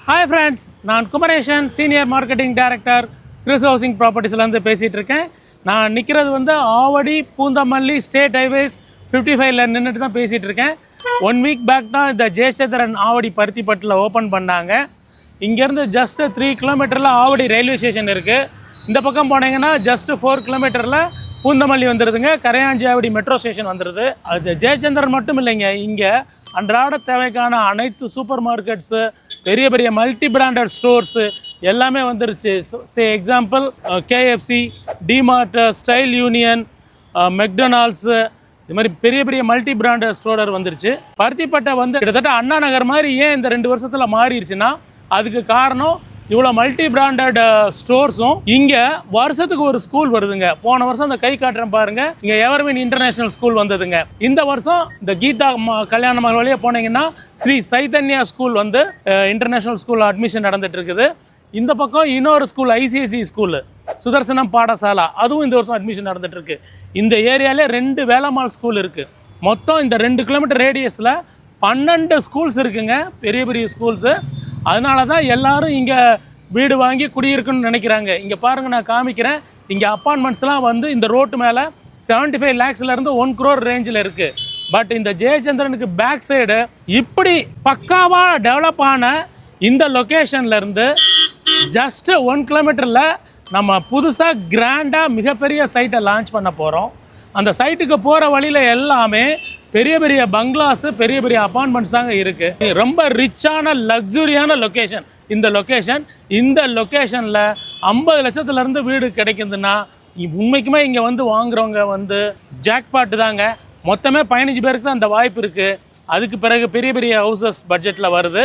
Hi friends, நான் Kumaresan, senior marketing director, Chris housing ப்ராப்பர்ட்டிஸ்லேருந்து பேசிகிட்டு இருக்கேன். நான் நிற்கிறது வந்து ஆவடி பூந்தமல்லி ஸ்டேட் ஹைவேஸ் 55ல் நின்றுட்டு தான் பேசிகிட்டு இருக்கேன். 1 வீக் பேக் தான் இந்த ஜெயச்சந்திரன் ஆவடி பருத்திப்பட்டில் ஓப்பன் பண்ணாங்க. இங்கேருந்து ஜஸ்ட் 3 கிலோமீட்டரில் ஆவடி ரயில்வே ஸ்டேஷன் இருக்குது. இந்த பக்கம் போனீங்கன்னா ஜஸ்ட் 4 கிலோமீட்டரில் பூந்தமல்லி வந்துடுதுங்க. கரையாஞ்சாவடி மெட்ரோ ஸ்டேஷன் வந்துடுது. அது ஜெயச்சந்திரன் மட்டும் இல்லைங்க, இங்கே அன்றாட தேவைக்கான அனைத்து சூப்பர் மார்க்கெட்ஸு, பெரிய பெரிய மல்டி பிராண்டட் ஸ்டோர்ஸு எல்லாமே வந்துருச்சு. Example KFC, DMart, Style Union, McDonald's, இது மாதிரி பெரிய பெரிய மல்டி பிராண்டட் ஸ்டோரர் வந்துருச்சு. பருத்திப்பட்டை வந்து கிட்டத்தட்ட அண்ணா நகர் மாதிரி ஏன் இந்த 2 வருஷத்தில் மாறிடுச்சுன்னா அதுக்கு காரணம் இவ்வளோ மல்டி பிராண்டட் ஸ்டோர்ஸும் இங்கே வருஷத்துக்கு ஒரு ஸ்கூல் வருதுங்க. போன வருஷம் இந்த கை காட்டுறேன் பாருங்கள், இங்கே எவர்வின் இன்டர்நேஷ்னல் ஸ்கூல் வந்ததுங்க. இந்த வருஷம் இந்த கீதா கல்யாண மகள் வழியாக போனீங்கன்னா ஸ்ரீ சைதன்யா ஸ்கூல் வந்து இன்டர்நேஷ்னல் ஸ்கூல் அட்மிஷன் நடந்துட்டு இருக்குது. இந்த பக்கம் இன்னொரு school ICSE school Sudarshanam Patasala, அதுவும் இந்த வருஷம் அட்மிஷன் நடந்துட்டு இருக்கு. இந்த ஏரியாலே 2 வேலம்மாள் ஸ்கூல் இருக்குது. மொத்தம் இந்த 2 கிலோமீட்டர் ரேடியஸில் 12 ஸ்கூல்ஸ் இருக்குங்க, பெரிய பெரிய ஸ்கூல்ஸு. அதனால தான் எல்லாரும் இங்கே வீடு வாங்கி குடியிருக்குன்னு நினைக்கிறாங்க. இங்கே பாருங்கள், நான் காமிக்கிறேன். இங்கே அப்பார்ட்மெண்ட்ஸ்லாம் வந்து இந்த ரோட்டு மேலே 75 lakhsலேருந்து 1 crore ரேஞ்சில் இருக்குது. பட் இந்த ஜெயச்சந்திரனுக்கு பேக் சைடு இப்படி பக்காவாக டெவலப் ஆன இந்த லொக்கேஷன்லேருந்து ஜஸ்ட்டு 1 கிலோமீட்டரில் நம்ம புதுசாக கிராண்டாக மிகப்பெரிய சைட்டை லான்ச் பண்ண போகிறோம். அந்த சைட்டுக்கு போகிற வழியில் எல்லாமே பெரிய பெரிய பங்களாஸு, பெரிய பெரிய அப்பார்ட்மெண்ட்ஸ் தாங்க இருக்குது. ரொம்ப ரிச்சான லக்ஸுரியான லொக்கேஷன் இந்த லொக்கேஷன். இந்த லொக்கேஷனில் 50 லட்சத்துலேருந்து வீடு கிடைக்குதுன்னா உண்மைக்குமே இங்கே வந்து வாங்குறவங்க வந்து ஜாக்பாட்டு தாங்க. மொத்தமே 15 பேருக்கு தான் அந்த வாய்ப்பு இருக்குது. அதுக்கு பிறகு பெரிய பெரிய ஹவுசஸ் பட்ஜெட்டில் வருது.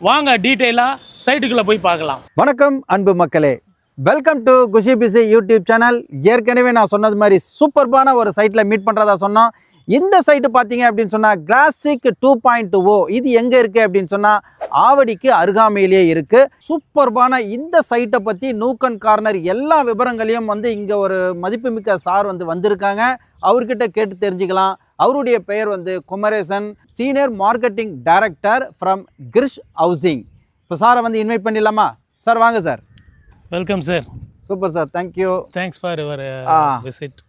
வாங்க டீட்டெயிலாக சைட்டுக்குள்ளே போய் பார்க்கலாம். வணக்கம் அன்பு மக்களே, welcome to Khushi PC YouTube channel. ஏற்கனவே நான் சொன்னது மாதிரி சூப்பர்பான ஒரு சைட்டில் மீட் பண்ணுறதா சொன்னோம். இந்த சைட்டு பார்த்தீங்க அப்படின்னு சொன்னால் கிளாசிக் 2.0. இது எங்கே இருக்குது அப்படின்னு சொன்னால் ஆவடிக்கு அருகாமையிலேயே இருக்குது. சூப்பர்பான இந்த சைட்டை பற்றி நூக் அண்ட் கார்னர் எல்லா விவரங்களையும் வந்து இங்கே ஒரு மதிப்புமிக்க சார் வந்திருக்காங்க. அவர்கிட்ட கேட்டு தெரிஞ்சுக்கலாம். அவருடைய பெயர் வந்து Kumaresan, senior marketing director from Krish housing. இப்போ சாரை வந்து இன்வைட் பண்ணிடலாமா? சார் வாங்க sir. Welcome sir. Super sir, thank you. Thanks for your visit.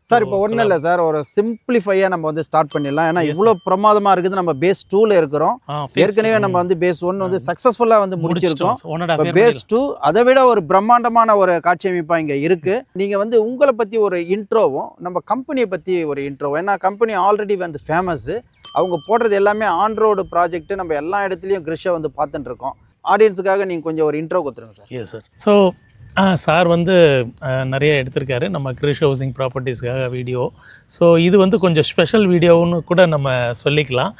Sir இப்போ ஒன்றும் இல்லை சார், ஒரு சிம்பிளிஃபையாக நம்ம வந்து ஸ்டார்ட் பண்ணிடலாம். ஏன்னா இவ்வளோ பிரமாதமாக இருக்குது. நம்ம பேஸ் 2ல் இருக்கிறோம். ஏற்கனவே நம்ம வந்து பேஸ் 1 வந்து சக்ஸஸ்ஃபுல்லாக வந்து முடிச்சிருக்கோம். பேஸ் 2 அதை விட ஒரு பிரம்மாண்டமான ஒரு காட்சி அமைப்பாக இங்கே இருக்குது. நீங்கள் வந்து உங்களை பற்றி ஒரு இன்ட்ரோவும் நம்ம கம்பெனியை பற்றி ஒரு இன்ட்ரோவும், ஏன்னா கம்பெனி ஆல்ரெடி வந்து ஃபேமஸ்ஸு. அவங்க போடுறது எல்லாமே ஆன் ரோடு ப்ராஜெக்ட்டு. நம்ம எல்லா இடத்துலையும் கிரிஷை வந்து பார்த்துட்டு இருக்கோம். ஆடியன்ஸுக்காக நீங்கள் கொஞ்சம் ஒரு இன்ட்ரோ கொடுத்துருங்க sir. Yes sir. So sir வந்து நிறைய எடுத்திருக்காரு நம்ம கிரிஷ் ஹவுசிங் ப்ராப்பர்ட்டிஸ்க்காக வீடியோ. ஸோ இது வந்து கொஞ்சம் ஸ்பெஷல் வீடியோன்னு கூட நம்ம சொல்லிக்கலாம்.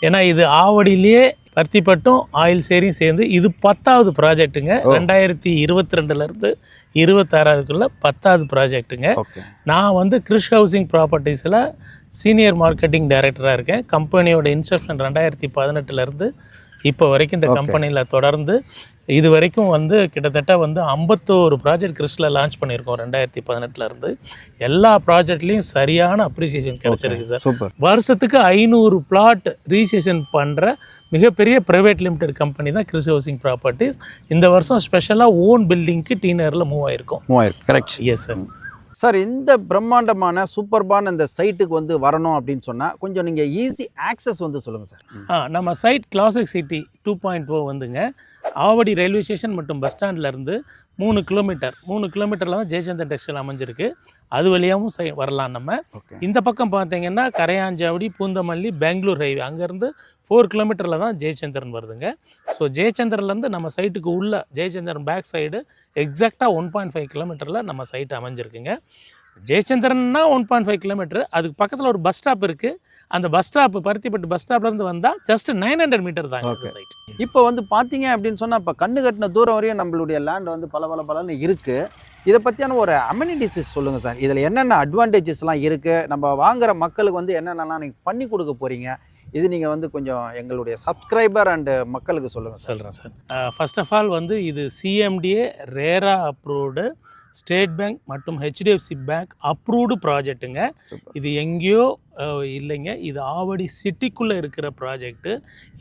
ஏன்னா இது ஆவடியிலேயே பருத்திப்பட்டும் ஆயில் சேரியும் சேர்ந்து இது 10வது ப்ராஜெக்ட்டுங்க. 2022லேருந்து 26க்குள்ளே 10வது ப்ராஜெக்ட்டுங்க. நான் வந்து கிரிஷ் ஹவுசிங் ப்ராப்பர்ட்டிஸில் சீனியர் மார்க்கெட்டிங் டைரக்டராக இருக்கேன். கம்பெனியோட இன்செப்ஷன் 2018லேருந்து இப்போ வரைக்கும் இந்த கம்பெனியில் தொடர்ந்து இது வரைக்கும் வந்து கிட்டத்தட்ட வந்து 51 ப்ராஜெக்ட் கிறிஸ்டில் லான்ச் பண்ணியிருக்கோம் 2018லேருந்து. எல்லா ப்ராஜெக்ட்லேயும் சரியான அப்ரிசியேஷன் கிடச்சிருக்கு சார். சூப்பர். வருஷத்துக்கு 500 பிளாட் ரீசேஷன் பண்ணுற மிகப்பெரிய ப்ரைவேட் லிமிடெட் கம்பெனி தான் கிறிஸ் ஹவுசிங் ப்ராப்பர்ட்டிஸ். இந்த வருஷம் ஸ்பெஷலாக ஓன் பில்டிங்க்கு டீனரில் மூவ் ஆகிருக்கும். கரெக்ட். Yes sir. சார், இந்த பிரம்மாண்டமான சூப்பர்பான இந்த சைட்டுக்கு வந்து வரணும் அப்படின்னு சொன்னால் கொஞ்சம் நீங்கள் ஈஸி ஆக்சஸ் வந்து சொல்லுங்கள் சார். நம்ம சைட் கிளாசிக் சிட்டி 2.0 வந்துங்க. ஆவடி ரயில்வே ஸ்டேஷன் மற்றும் பஸ் ஸ்டாண்ட்லேருந்து 3 கிலோமீட்டரில் தான் ஜெயச்சந்திரன் டெக்ஸ்டைல் அமைஞ்சிருக்கு. அது வழியாகவும் வரலாம் நம்ம. இந்த பக்கம் பார்த்தீங்கன்னா கரையாஞ்சாவடி, பூந்தமல்லி, பெங்களூர் ஹைவே, அங்கேருந்து 4 கிலோமீட்டரில் தான் ஜெயச்சந்திரன் வருதுங்க. ஸோ ஜெயச்சந்திரன்லேருந்து நம்ம சைட்டுக்கு உள்ள ஜெயச்சந்திரன் பேக் சைடு எக்ஸாக்டாக 1.5 கிலோமீட்டரில் நம்ம சைட் அமைஞ்சிருக்குங்க. ஜெயச்சந்திரன்னா 1.5 கிலோமீட்டர். அதுக்கு பக்கத்தில் ஒரு பஸ் ஸ்டாப் இருக்குது. அந்த பஸ் ஸ்டாப் பருத்திப்பட்டு பஸ் ஸ்டாப்லேருந்து வந்தால் ஜஸ்ட் 900 மீட்டர் தாங்க சைட். இப்போ வந்து பார்த்தீங்க அப்படின்னு சொன்னால் இப்போ கண்ணு கட்டின தூரம் வரையும் நம்மளுடைய லேண்ட் வந்து பலன்னு இருக்குது. இதை பற்றியான ஒரு அமெனிட்டிஸ் சொல்லுங்கள் சார். இதில் என்னென்ன அட்வான்டேஜஸ்லாம் இருக்குது, நம்ம வாங்குகிற மக்களுக்கு வந்து என்னென்னலாம் நீங்கள் பண்ணி கொடுக்க போகிறீங்க, இது நீங்கள் வந்து கொஞ்சம் எங்களுடைய சப்ஸ்கிரைபர் அண்டு மக்களுக்கு சொல்லுங்கள் சார். சொல்கிறேன் சார். ஃபர்ஸ்ட் ஆஃப் ஆல் வந்து இது சிஎம்டிஏ ரேரா அப்ரூவ்டு ஸ்டேட் பேங்க் மற்றும் ஹெச்டிஎஃப்சி பேங்க் அப்ரூவ்டு ப்ராஜெக்ட்டுங்க. இது எங்கேயோ இல்லைங்க, இது ஆவடி சிட்டிக்குள்ளே இருக்கிற ப்ராஜெக்ட்டு.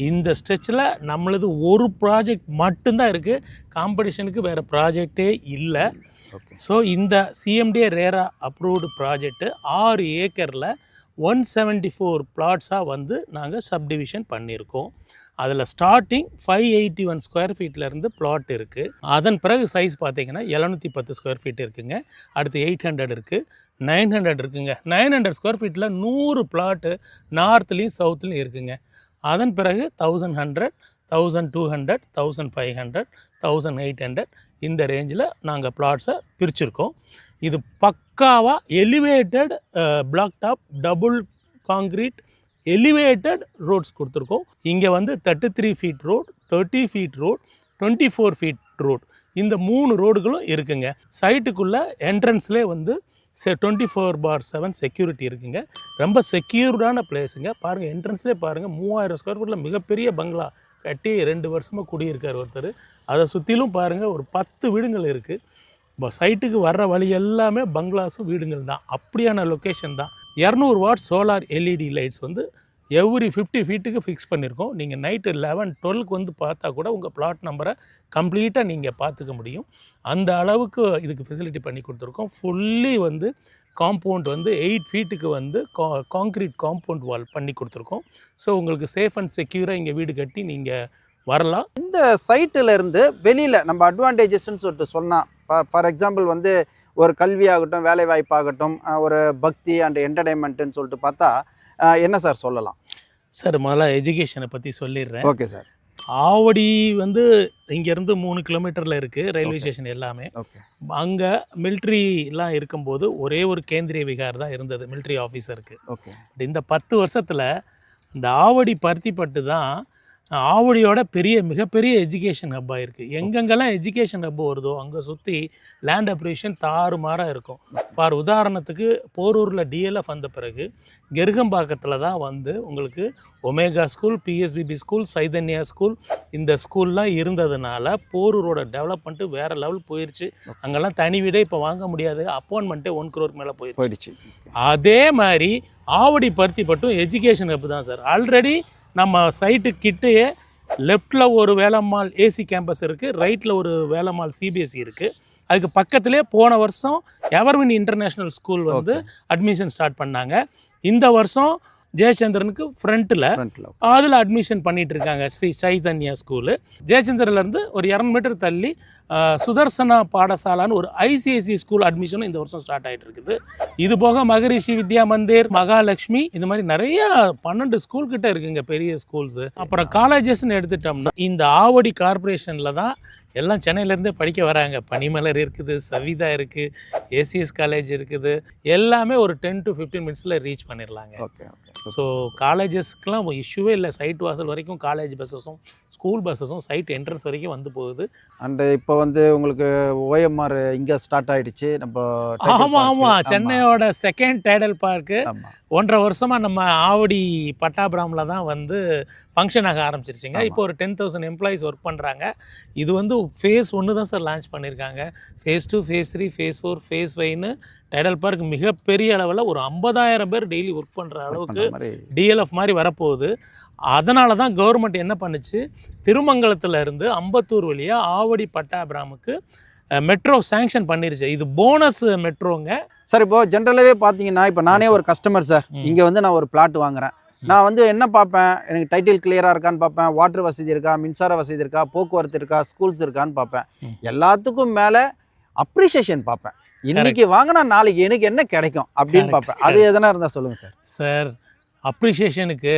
இந்த ஸ்ட்ரெச்சில் நம்மளது ஒரு ப்ராஜெக்ட் மட்டும்தான் இருக்குது, காம்படிஷனுக்கு வேறு ப்ராஜெக்டே இல்லை. ஸோ இந்த சிஎம்டிஏ ரேரா அப்ரூவ்டு ப்ராஜெக்ட்டு 6 ஏக்கரில் 174 பிளாட்ஸாக வந்து நாங்கள் சப்டிவிஷன் பண்ணியிருக்கோம். அதில் ஸ்டார்டிங் 581 ஸ்கொயர் ஃபீட்லேருந்து பிளாட் இருக்குது. அதன் பிறகு சைஸ் பார்த்தீங்கன்னா 710 ஸ்கொயர் ஃபீட் இருக்குங்க. அடுத்து 800 இருக்குது, 900 இருக்குங்க. 900 ஸ்கொயர் ஃபீட்டில் 100 பிளாட்டு நார்த்லேயும் சவுத்துலேயும் இருக்குங்க. அதன் பிறகு 1100, 1200, 1500, 1800 இந்த ரேஞ்சில் நாங்கள் பிளாட்ஸை பிரிச்சுருக்கோம். இது பக்காவாக elevated black top double concrete elevated roads கொடுத்துருக்கோம். இங்கே வந்து 33 feet road, 30 feet road, 24 feet road, இந்த 3 ரோடுகளும் இருக்குங்க. சைட்டுக்குள்ளே என்ட்ரன்ஸ்லேயே வந்து 24/7 செக்யூரிட்டி இருக்குங்க. ரொம்ப செக்யூர்டான பிளேஸுங்க. பாருங்கள், என்ட்ரன்ஸ்லேயே பாருங்கள், 3000 ஸ்கொயர் ஃபீட்டில் மிகப்பெரிய பங்களா கட்டி 2 வருஷமாக குடியிருக்கார் ஒருத்தர். அதை சுற்றிலும் பாருங்கள் ஒரு 10 வீடுங்கள் இருக்குது. இப்போ சைட்டுக்கு வர்ற வழி எல்லாமே பங்களாஸும் வீடுங்கள் தான். அப்படியான லொக்கேஷன் தான். 200 வாட் சோலார் எல்இடி லைட்ஸ் வந்து எவ்ரி 50 ஃபீட்டுக்கு ஃபிக்ஸ் பண்ணியிருக்கோம். நீங்கள் நைட்டு 11, 12க்கு வந்து பார்த்தா கூட உங்கள் பிளாட் நம்பரை கம்ப்ளீட்டாக நீங்கள் பார்த்துக்க முடியும். அந்த அளவுக்கு இதுக்கு ஃபெசிலிட்டி பண்ணி கொடுத்துருக்கோம். ஃபுல்லி வந்து காம்பவுண்ட் வந்து 8 ஃபீட்டுக்கு வந்து காங்க்ரீட் காம்பவுண்ட் வால் பண்ணி கொடுத்துருக்கோம். ஸோ உங்களுக்கு சேஃப் அண்ட் செக்யூராக இங்கே வீடு கட்டி நீங்கள் வரலாம். இந்த சைட்டில் இருந்து வெளியில் நம்ம அட்வான்டேஜஸ்ன்னு சொல்லிட்டு சொன்னால், ஃபார் எக்ஸாம்பிள் வந்து ஒரு கல்வி ஆகட்டும், வேலை வாய்ப்பாகட்டும், ஒரு பக்தி அண்ட் என்டர்டைன்மெண்ட்டுன்னு சொல்லிட்டு பார்த்தா என்ன சார் சொல்லலாம்? சார் முதல்ல எஜுகேஷனை பற்றி சொல்லிடுறேன். Okay sir. ஆவடி வந்து இங்கேருந்து 3 கிலோமீட்டரில் இருக்குது ரயில்வே ஸ்டேஷன் எல்லாமே. ஓகே. அங்கே மிலிட்ரிலாம் இருக்கும்போது ஒரே ஒரு கேந்திரிய விகார் தான் இருந்தது மிலிட்ரி ஆஃபீஸருக்கு. ஓகே. இந்த 10 வருஷத்தில் இந்த ஆவடி பருத்திப்பட்டு தான் ஆவடியோட மிகப்பெரிய எஜுகேஷன் ஹப்பாக இருக்குது. எங்கெங்கெல்லாம் எஜுகேஷன் ஹப் வருதோ அங்கே சுற்றி லேண்ட் அப்ரிஷியேஷன் தாறுமாறாக இருக்கும். ஃபார் உதாரணத்துக்கு போரூரில் டிஎல்எஃப் வந்த பிறகு கெருகம்பாக்கத்தில் தான் வந்து உங்களுக்கு omega school, PSBB school, Chaitanya school, இந்த ஸ்கூல்லாம் இருந்ததுனால போரூரோட டெவலப்மெண்ட்டு வேறு லெவல் போயிடுச்சு. அங்கெல்லாம் தனி வீடே இப்போ வாங்க முடியாது, அப்பாயின்மெண்ட்டே 1 crore மேலே போயிடுச்சு. அதே மாதிரி ஆவடி பருத்திப்பட்டும் எஜுகேஷன் ஹப் தான் சார். ஆல்ரெடி நம்ம சைட்டு கிட்டேயே லெஃப்டில் ஒரு வேலம்மாள் ஏசி கேம்பஸ் இருக்குது, ரைட்டில் ஒரு வேலம்மாள் சிபிஎஸ்சி இருக்குது. அதுக்கு பக்கத்துலேயே போன வருஷம் எவர்வின் இன்டர்நேஷ்னல் ஸ்கூல் வந்து அட்மிஷன் ஸ்டார்ட் பண்ணாங்க. இந்த வருஷம் ஜெயச்சந்திரனுக்கு ஃப்ரண்ட்டில் அதில் அட்மிஷன் பண்ணிகிட்டு இருக்காங்க ஸ்ரீ சைதன்யா ஸ்கூலு. ஜெயச்சந்திரன்லேருந்து ஒரு 200 மீட்டர் தள்ளி சுதர்சனா பாடசாலான்னு ஒரு ஐசிஐசி ஸ்கூல் அட்மிஷனும் இந்த வருஷம் ஸ்டார்ட் ஆகிட்டு இருக்குது. இது போக மகரிஷி வித்யா மந்திர், மகாலட்சுமி, இந்த மாதிரி நிறையா 12 ஸ்கூல் கிட்ட இருக்குங்க பெரிய ஸ்கூல்ஸு. அப்புறம் காலேஜஸ்ன்னு எடுத்துட்டோம்னா இந்த ஆவடி கார்பரேஷனில் தான் எல்லாம் சென்னையிலேருந்தே படிக்க வராங்க. பனிமலர் இருக்குது, சவிதா இருக்குது, ஏசிஎஸ் காலேஜ் இருக்குது. எல்லாமே ஒரு 10 to 15 மினிட்ஸில் ரீச் பண்ணிடலாங்க. Okay okay. ஸோ காலேஜஸ்க்கெலாம் இஷ்யூவே இல்லை. சைட் வாசல் வரைக்கும் காலேஜ் பஸ்ஸஸும் ஸ்கூல் பஸ்ஸஸும் சைட் என்ட்ரன்ஸ் வரைக்கும் வந்து போகுது. அண்டு இப்போ வந்து உங்களுக்கு ஓஎம்ஆர் இங்கே ஸ்டார்ட் ஆகிடுச்சு. நம்ம ஆமாம், சென்னையோட செகண்ட் டைடல் பார்க்கு 1.5 வருஷமாக நம்ம ஆவடி பட்டாபிராமில் தான் வந்து ஃபங்க்ஷன் ஆக ஆரம்பிச்சிருச்சுங்க. இப்போ ஒரு 10,000 எம்ப்ளாயிஸ் ஒர்க் பண்ணுறாங்க. இது வந்து ஃபேஸ் 1 தான் சார் லான்ச் பண்ணியிருக்காங்க. ஃபேஸ் 2, ஃபேஸ் 3, ஃபேஸ் 4, ஃபேஸ் 5ன்னு டைடல் பார்க் மிகப்பெரிய அளவில் ஒரு 50,000 பேர் டெய்லி ஒர்க் பண்ணுற அளவுக்கு டிஎல்எஃப் மாதிரி வரப்போகுது. அதனால தான் கவர்மெண்ட் என்ன பண்ணுச்சு, திருமங்கலத்தில் இருந்து அம்பத்தூர் வழியாக ஆவடி பட்டாபிராமுக்கு மெட்ரோ சேங்ஷன் பண்ணிருச்சு. இது போனஸ் மெட்ரோங்க சார். இப்போது ஜென்ரலாகவே பார்த்தீங்கன்னா, இப்போ நானே ஒரு கஸ்டமர் சார், இங்கே வந்து நான் ஒரு பிளாட் வாங்குகிறேன். நான் வந்து என்ன பார்ப்பேன், எனக்கு டைட்டில் கிளியராக இருக்கான்னு பார்ப்பேன், வாட்டர் வசதி இருக்கா, மின்சார வசதி இருக்கா, போக்குவரத்து இருக்கா, ஸ்கூல்ஸ் இருக்கான்னு பார்ப்பேன். எல்லாத்துக்கும் மேலே அப்ரிஷியேஷன் பார்ப்பேன். இன்னைக்கு வாங்கினா நாளைக்கு எனக்கு என்ன கிடைக்கும் அப்படின்னு பார்ப்பேன். அது எதனா இருந்தால் சொல்லுங்கள் சார். சார், அப்ரிஷியேஷனுக்கு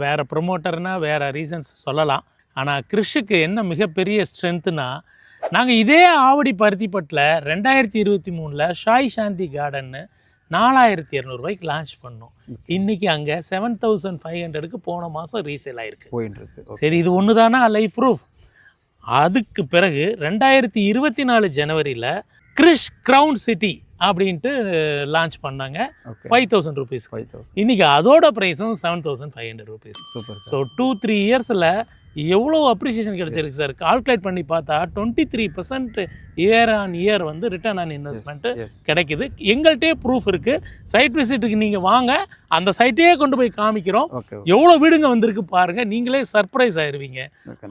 வேறு ப்ரொமோட்டர்னா வேறு ரீசன்ஸ் சொல்லலாம். ஆனால் கிறிஷுக்கு என்ன மிகப்பெரிய ஸ்ட்ரென்த்துனா, நாங்கள் இதே ஆவடி பருத்திப்பட்டில் 2023 ஷாய் சாந்தி கார்டன்னு 4,200 ரூபாய்க்கு லான்ச் பண்ணோம். இன்றைக்கி அங்கே 7,500க்கு போன மாதம் ரீசேல் ஆகிருக்கு, போயின்னு இருக்கு. சரி, இது ஒன்று தானா லைஃப் ப்ரூஃப். அதுக்கு பிறகு 2024 ஜனவரியில் கிறிஷ் க்ரவுன் சிட்டி அப்படின்ட்டு லான்ச் பண்ணாங்க. Okay 5000 rupees. 5000 இன்னைக்கு அதோட ப்ரைஸும் 7500 rupees. சூப்பர் ஸோ 2-3 இயர்ஸில் எவ்வளோ அப்ரிசியேஷன் கிடைச்சிருக்கு சார். கால்குலேட் பண்ணி பார்த்தா 23% இயர் ஆன் இயர் வந்து ரிட்டர்ன் ஆன் இன்வெஸ்ட்மெண்ட்டு கிடைக்குது. எங்கள்கிட்டே ப்ரூஃப் இருக்குது. சைட் விசிட்டுக்கு நீங்கள் வாங்க, அந்த சைட்டையே கொண்டு போய் காமிக்கிறோம். ஓகே எவ்வளோ வீடுங்க வந்திருக்கு பாருங்கள், நீங்களே சர்ப்ரைஸ் ஆயிடுவீங்க.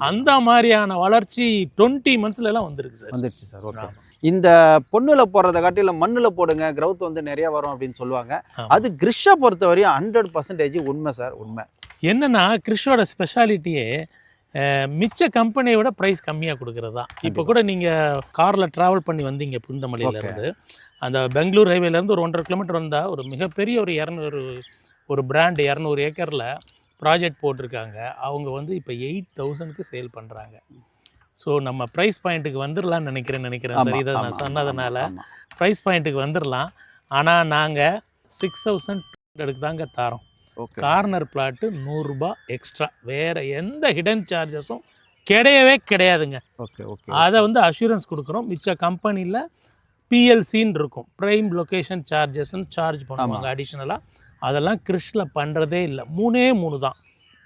அந்த மாதிரியான வளர்ச்சி 20 monthsலாம் வந்திருக்கு சார். வந்துடுச்சு சார். ஓகே இந்த பொண்ணுல போடுறத காட்டிலும் மண்ணுல போடுங்க, growth வந்து நிறைய வரும் அப்படின்னு சொல்லுவாங்க. அது கிரிஷ்ஷை பொறுத்தவரையும் 100% உண்மை சார். உண்மை என்னன்னா கிறிஷோட ஸ்பெஷாலிட்டியே மிச்ச கம்பெனியை விட ப்ரைஸ் கம்மியாக கொடுக்குறது தான். இப்போ கூட நீங்கள் காரில் ட்ராவல் பண்ணி வந்தீங்க புந்தமல்லியிலேருந்து, அந்த பெங்களூர் ஹைவேலேருந்து ஒரு 1.5 கிலோமீட்டர் வந்தால் ஒரு மிகப்பெரிய ஒரு 200 ஒரு பிராண்டு 200 ஏக்கரில் ப்ராஜெக்ட் போட்டிருக்காங்க. அவங்க வந்து இப்போ 8000க்கு சேல் பண்ணுறாங்க. ஸோ நம்ம ப்ரைஸ் பாயிண்ட்டுக்கு வந்துடலான்னு நினைக்கிறேன் சார். இதை நான் சொன்னதுனால ப்ரைஸ் பாயிண்ட்டுக்கு வந்துடலாம். ஆனால் நாங்கள் 6200க்கு தாங்க தரோம். கார்னர் பிளாட்டு 100 ரூபாய் எக்ஸ்ட்ரா, வேறு எந்த ஹிடன் சார்ஜஸும் கிடையாதுங்க. ஓகே ஓகே அதை வந்து அஷூரன்ஸ் கொடுக்குறோம். மிச்ச கம்பெனியில் பிஎல்சின்னு இருக்கும், ப்ரைம் லொக்கேஷன் சார்ஜஸ்ன்னு சார்ஜ் பண்ணுவாங்க அடிஷ்னலாக. அதெல்லாம் கிறிஷில் பண்ணுறதே இல்லை. 3 தான்.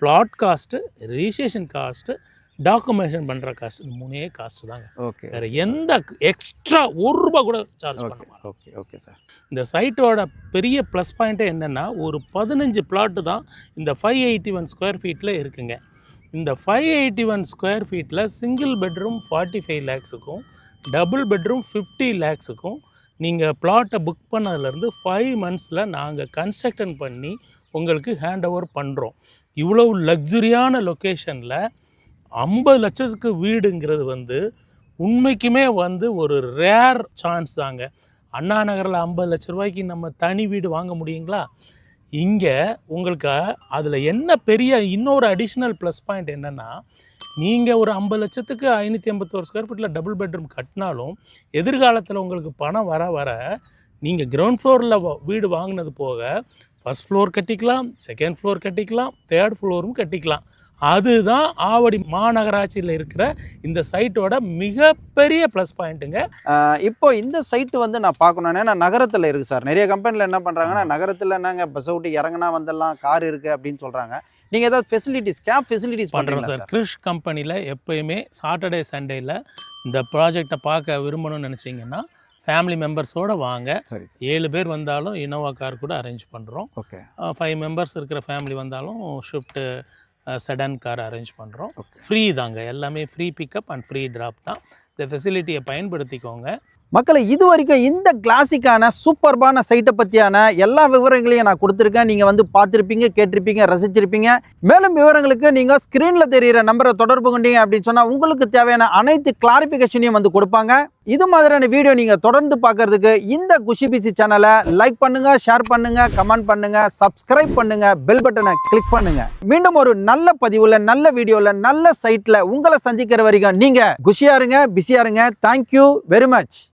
Plot cost, registration cost, documentation பண்ணுற காஸ்ட், இந்த 3 காஸ்ட்டு தாங்க. ஓகே வேறு எந்த எக்ஸ்ட்ரா 1 ரூபாய் கூட சார்ஜ் பண்ணுவாங்க. Okay okay sir. இந்த சைட்டோட பெரிய ப்ளஸ் பாயிண்ட்டே என்னென்னா, ஒரு 15 பிளாட்டு தான் இந்த 581 ஸ்கொயர் ஃபீட்டில் இருக்குங்க. இந்த 581 ஸ்கொயர் ஃபீட்டில் சிங்கிள் பெட்ரூம் 45 lakhsக்கும், டபுள் பெட்ரூம் 50 lakhsக்கும் நீங்கள் பிளாட்டை புக் பண்ணதுலேருந்து 5 monthsல நாங்கள் கன்ஸ்ட்ரக்ஷன் பண்ணி உங்களுக்கு ஹேண்ட் ஓவர் பண்ணுறோம். இவ்வளோ லக்ஸுரியான லொக்கேஷனில் 50 லட்சத்துக்கு வீடுங்கிறது வந்து உண்மைக்குமே வந்து ஒரு ரேர் சான்ஸ் தாங்க. அண்ணா நகரில் 50 லட்ச ரூபாய்க்கு நம்ம தனி வீடு வாங்க முடியுங்களா? இங்கே உங்களுக்கு அதில் என்ன பெரிய இன்னொரு அடிஷ்னல் ப்ளஸ் பாயிண்ட் என்னென்னா, நீங்கள் ஒரு 50 லட்சத்துக்கு 581 ஸ்கொயர் ஃபீட்டில் டபுள் பெட்ரூம் கட்டினாலும் எதிர்காலத்தில் உங்களுக்கு பணம் வர நீங்கள் கிரவுண்ட் ஃப்ளோரில் வீடு வாங்கினது போக ஃபஸ்ட் ஃப்ளோர் கட்டிக்கலாம், செகண்ட் ஃப்ளோர் கட்டிக்கலாம், தேர்ட் ஃப்ளோரும் கட்டிக்கலாம். அதுதான் ஆவடி மாநகராட்சியில் இருக்கிற இந்த சைட்டோட மிகப்பெரிய ப்ளஸ் பாயிண்ட்டுங்க. இப்போ இந்த சைட்டு வந்து நான் பார்க்கணும், ஏன்னா நகரத்தில் இருக்குது சார். நிறைய கம்பெனியில் என்ன பண்ணுறாங்கன்னா, நகரத்தில் என்னங்க பஸ் விட்டு இறங்கினா வந்துடலாம், கார் இருக்குது அப்படின்னு சொல்கிறாங்க. நீங்கள் ஏதாவது ஃபெசிலிட்டிஸ், கேப் ஃபெசிலிட்டிஸ் பண்ணுறோம் சார். கிறிஷ் கம்பெனியில் எப்போயுமே சாட்டர்டே சண்டேயில் இந்த ப்ராஜெக்டை பார்க்க விரும்பணும்னு நினச்சிங்கன்னா ஃபேமிலி மெம்பர்ஸோடு வாங்க. 7 பேர் வந்தாலும் இனோவா கார் கூட அரேஞ்ச் பண்ணுறோம். ஓகே 5 மெம்பர்ஸ் இருக்கிற ஃபேமிலி வந்தாலும் ஷிஃப்ட்டு செடான் கார் அரேஞ்ச் பண்ணுறோம். ஃப்ரீ தாங்க, எல்லாமே free pickup and free drop தான். இந்த ஃபெசிலிட்டியை பயன்படுத்திக்கோங்க. மக்களை, இது வரைக்கும் இந்த கிளாசிக்கான சூப்பர்பான சைட்டை பற்றியான எல்லா விவரங்களையும் நான் கொடுத்துருக்கேன். நீங்கள் வந்து பார்த்துருப்பீங்க, கேட்டிருப்பீங்க, ரசிச்சிருப்பீங்க. மேலும் விவரங்களுக்கு நீங்கள் ஸ்க்ரீனில் தெரிகிற நம்பரை தொடர்பு கொண்டீங்க அப்படின்னு சொன்னால் உங்களுக்கு தேவையான அனைத்து கிளாரிஃபிகேஷனையும் வந்து கொடுப்பாங்க. இது மாதிரியான வீடியோ நீங்கள் தொடர்ந்து பார்க்கறதுக்கு இந்த குஷி பிசி சேனலை லைக் பண்ணுங்கள், ஷேர் பண்ணுங்கள், கமெண்ட் பண்ணுங்கள், சப்ஸ்கிரைப் பண்ணுங்கள், பெல் பட்டனை கிளிக் பண்ணுங்கள். மீண்டும் ஒரு நல்ல பதிவில், நல்ல வீடியோவில், நல்ல சைட்டில் உங்களை சந்திக்கிற வரைக்கும் நீங்கள் குஷியாக இருங்க, பிஸியாக இருங்க. Thank you very much.